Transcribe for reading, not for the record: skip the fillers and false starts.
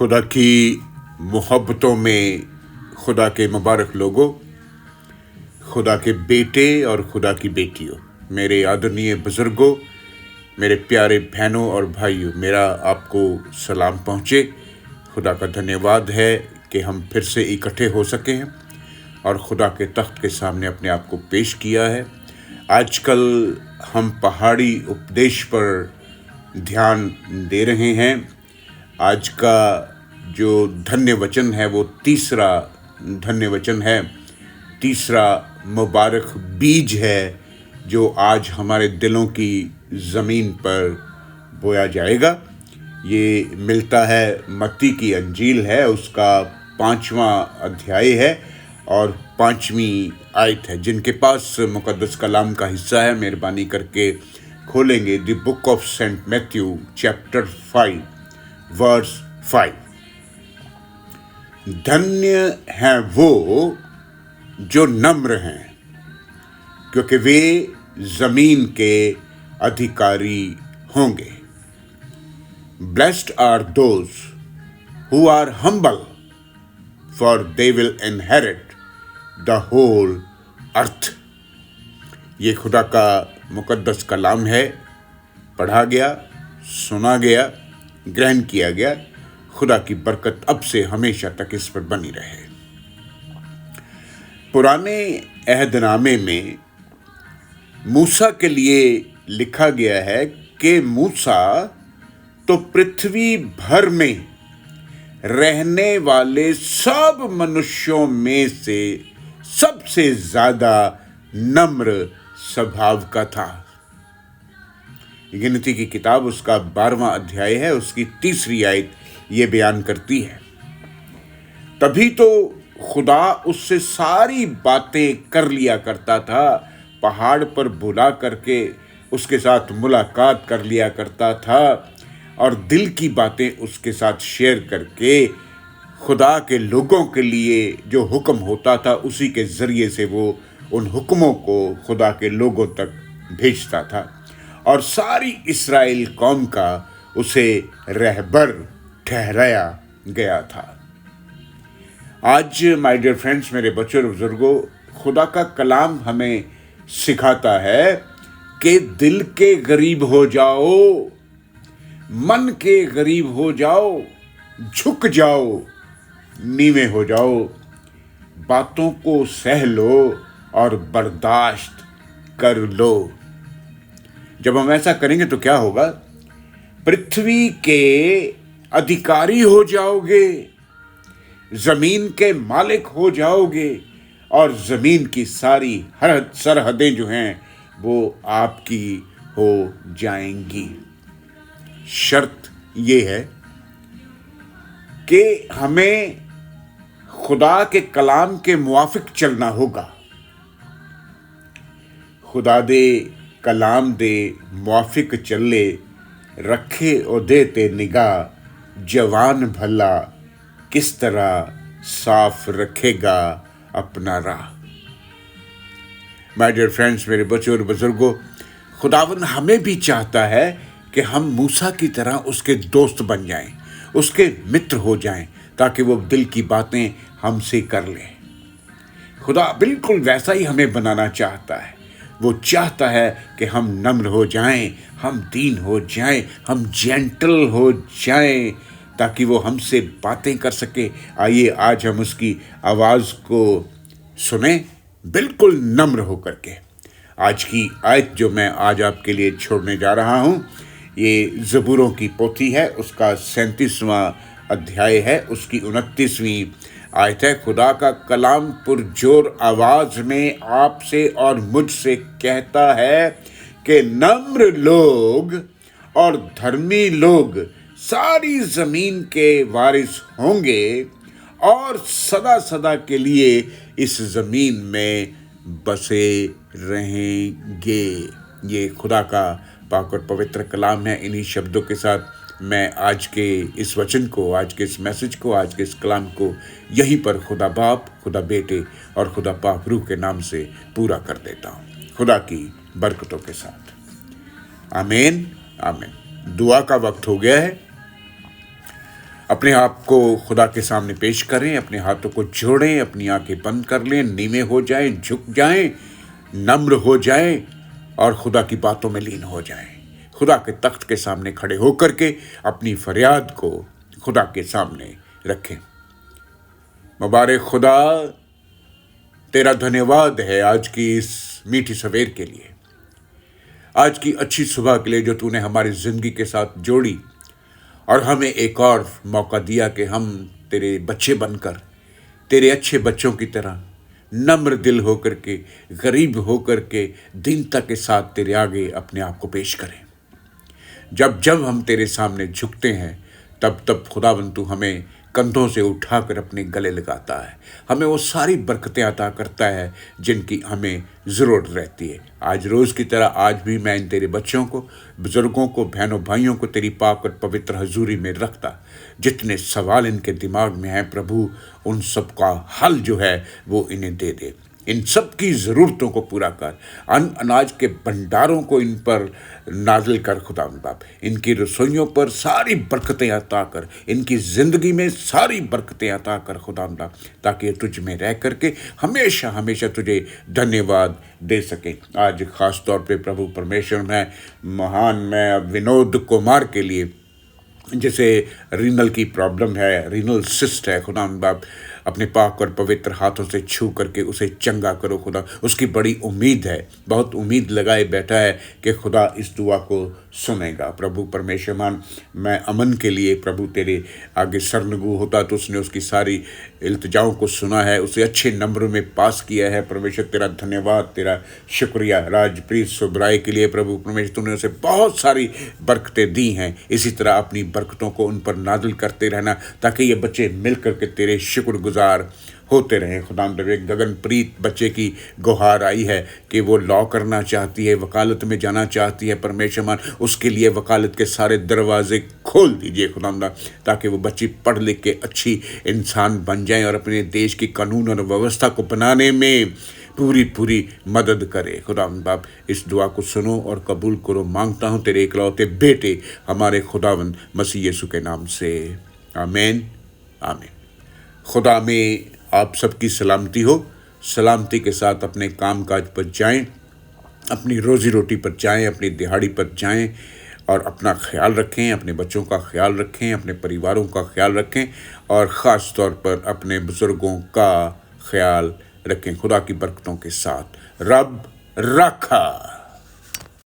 खुदा की मोहब्बतों में खुदा के मुबारक लोगों, खुदा के बेटे और खुदा की बेटियों, मेरे आदरणीय बुजुर्गों, मेरे प्यारे बहनों और भाइयों, मेरा आपको सलाम पहुँचे। खुदा का धन्यवाद है कि हम फिर से इकट्ठे हो सके हैं और खुदा के तख्त के सामने अपने आप को पेश किया है। आजकल हम पहाड़ी उपदेश पर ध्यान दे रहे हैं। आज का जो धन्य वचन है वो तीसरा धन्य वचन है, तीसरा मुबारक बीज है जो आज हमारे दिलों की ज़मीन पर बोया जाएगा। ये मिलता है मत्ती की अंजील है, उसका 5वां अध्याय है और 5वीं आयत है। जिनके पास मुकद्दस कलाम का हिस्सा है, मेहरबानी करके खोलेंगे the book of Saint Matthew chapter 5 verse 5। धन्य हैं वो जो नम्र हैं, क्योंकि वे जमीन के अधिकारी होंगे। Blessed are those who are humble, for they will inherit the whole earth। ये खुदा का मुकद्दस कलाम है, पढ़ा गया, सुना गया, ग्रहण किया गया। खुदा की बरकत अब से हमेशा तक इस पर बनी रहे। पुराने अहदनामे में मूसा के लिए लिखा गया है कि मूसा तो पृथ्वी भर में रहने वाले सब मनुष्यों में से सबसे ज्यादा नम्र स्वभाव का था। गिनती की किताब उसका 12वां अध्याय है, उसकी 3री आयत ये बयान करती है। तभी तो खुदा उससे सारी बातें कर लिया करता था, पहाड़ पर बुला करके उसके साथ मुलाकात कर लिया करता था और दिल की बातें उसके साथ शेयर करके खुदा के लोगों के लिए जो हुक्म होता था उसी के ज़रिए से वो उन हुक्मों को खुदा के लोगों तक भेजता था और सारी इस्राएल कौम का उसे रहबर ठहराया गया था। आज माय डियर फ्रेंड्स, मेरे बच्चों और बुजुर्गों, खुदा का कलाम हमें सिखाता है कि दिल के गरीब हो जाओ, मन के गरीब हो जाओ, झुक जाओ, नीवे हो जाओ, बातों को सह लो और बर्दाश्त कर लो। जब हम ऐसा करेंगे तो क्या होगा? पृथ्वी के अधिकारी हो जाओगे, जमीन के मालिक हो जाओगे और जमीन की सारी सरहदें जो हैं वो आपकी हो जाएंगी। शर्त ये है कि हमें खुदा के कलाम के मुआफिक चलना होगा। खुदा दे कलाम दे मुआफिक चले, रखे और देते निगाह, जवान भला किस तरह साफ रखेगा अपना राह। माय डियर फ्रेंड्स, मेरे बच्चों और बुजुर्गों, खुदावन हमें भी चाहता है कि हम मूसा की तरह उसके दोस्त बन जाएं, उसके मित्र हो जाएं, ताकि वो दिल की बातें हमसे कर ले। खुदा बिल्कुल वैसा ही हमें बनाना चाहता है। वो चाहता है कि हम नम्र हो जाएं, हम दीन हो जाएं, हम जेंटल हो जाएं, ताकि वो हमसे बातें कर सके। आइए आज हम उसकी आवाज़ को सुने, बिल्कुल नम्र होकर के। आज की आयत जो मैं आज आपके लिए छोड़ने जा रहा हूँ, ये ज़बूरों की पोथी है, उसका 37वां अध्याय है, उसकी 29वीं आयत है। खुदा का कलाम पुरजोर आवाज़ में आपसे और मुझसे कहता है कि नम्र लोग और धर्मी लोग सारी ज़मीन के वारिस होंगे और सदा सदा के लिए इस ज़मीन में बसे रहेंगे। ये खुदा का पाक और पवित्र कलाम है। इन्हीं शब्दों के साथ मैं आज के इस वचन को, आज के इस मैसेज को, आज के इस कलाम को यहीं पर खुदा बाप, खुदा बेटे और खुदा पाक रूह के नाम से पूरा कर देता हूँ, खुदा की बरकतों के साथ। आमीन आमीन। दुआ का वक्त हो गया है। अपने आप को खुदा के सामने पेश करें, अपने हाथों को जोड़ें, अपनी आंखें बंद कर लें, नीवे हो जाएं, झुक जाएं, नम्र हो जाएं और खुदा की बातों में लीन हो जाएं। खुदा के तख्त के सामने खड़े होकर के अपनी फरियाद को खुदा के सामने रखें। मुबारक खुदा, तेरा धन्यवाद है आज की इस मीठी सवेर के लिए, आज की अच्छी सुबह के लिए जो तूने हमारी ज़िंदगी के साथ जोड़ी और हमें एक और मौका दिया कि हम तेरे बच्चे बनकर, तेरे अच्छे बच्चों की तरह नम्र दिल होकर के, गरीब होकर के, दीनता के साथ तेरे आगे अपने आप को पेश करें। जब जब हम तेरे सामने झुकते हैं तब तब खुदावंद तू हमें कंधों से उठाकर अपने गले लगाता है, हमें वो सारी बरकतें अता करता है जिनकी हमें ज़रूरत रहती है। आज रोज़ की तरह आज भी मैं इन तेरे बच्चों को, बुज़ुर्गों को, बहनों भाइयों को तेरी पाक और पवित्र हजूरी में रखता। जितने सवाल इनके दिमाग में हैं प्रभु, उन सब का हल जो है वो इन्हें दे दे। इन सब की ज़रूरतों को पूरा कर, अनाज के भंडारों को इन पर नाजिल कर खुदावंद बाप, इनकी रसोइयों पर सारी बरकतें अता कर, इनकी ज़िंदगी में सारी बरकतें अता कर खुदावंद बाप, ताकि तुझ में रह करके हमेशा हमेशा तुझे धन्यवाद दे सके। आज ख़ास तौर पे प्रभु परमेश्वर मैं विनोद कुमार के लिए, जैसे रीनल की प्रॉब्लम है, रीनल सिस्ट है, खुदा बाप अपने पाक और पवित्र हाथों से छू करके उसे चंगा करो खुदा। उसकी बड़ी उम्मीद है, बहुत उम्मीद लगाए बैठा है कि खुदा इस दुआ को सुनेगा। प्रभु परमेश्वर मैं अमन के लिए प्रभु तेरे आगे सरनगू होता तो उसने उसकी सारी इल्तिजाओं को सुना है, उसे अच्छे नंबरों में पास किया है। परमेश्वर तेरा धन्यवाद, तेरा शुक्रिया। राजप्रीत सुब्राई के लिए प्रभु परमेश्वर तूने उसे बहुत सारी बरकतें दी हैं, इसी तरह अपनी बरकतों को उन पर नाजिल करते रहना ताकि ये बच्चे मिल करके तेरे शुक्रगुजार होते रहें। खुदा गगनप्रीत बच्चे की गुहार आई है कि वो लॉ करना चाहती है, वकालत में जाना चाहती है। परमेश्वर उसके लिए वकालत के सारे दरवाजे खोल दीजिए खुदा, ताकि वो बच्ची पढ़ लिख के अच्छी इंसान बन जाए और अपने देश की कानून और व्यवस्था को बनाने में पूरी मदद करे। खुदा बाप इस दुआ को सुनो और कबूल करो, मांगता हूँ तेरे इकलौते बेटे हमारे खुदावंद मसीह यीशु के नाम से, आमीन आमीन। खुदा में आप सबकी सलामती हो। सलामती के साथ अपने काम काज पर जाएं, अपनी रोज़ी रोटी पर जाएं, अपनी दिहाड़ी पर जाएं और अपना ख्याल रखें, अपने बच्चों का ख्याल रखें, अपने परिवारों का ख्याल रखें और ख़ास तौर पर अपने बुज़ुर्गों का ख्याल रखें। खुदा की बरकतों के साथ रब रखा।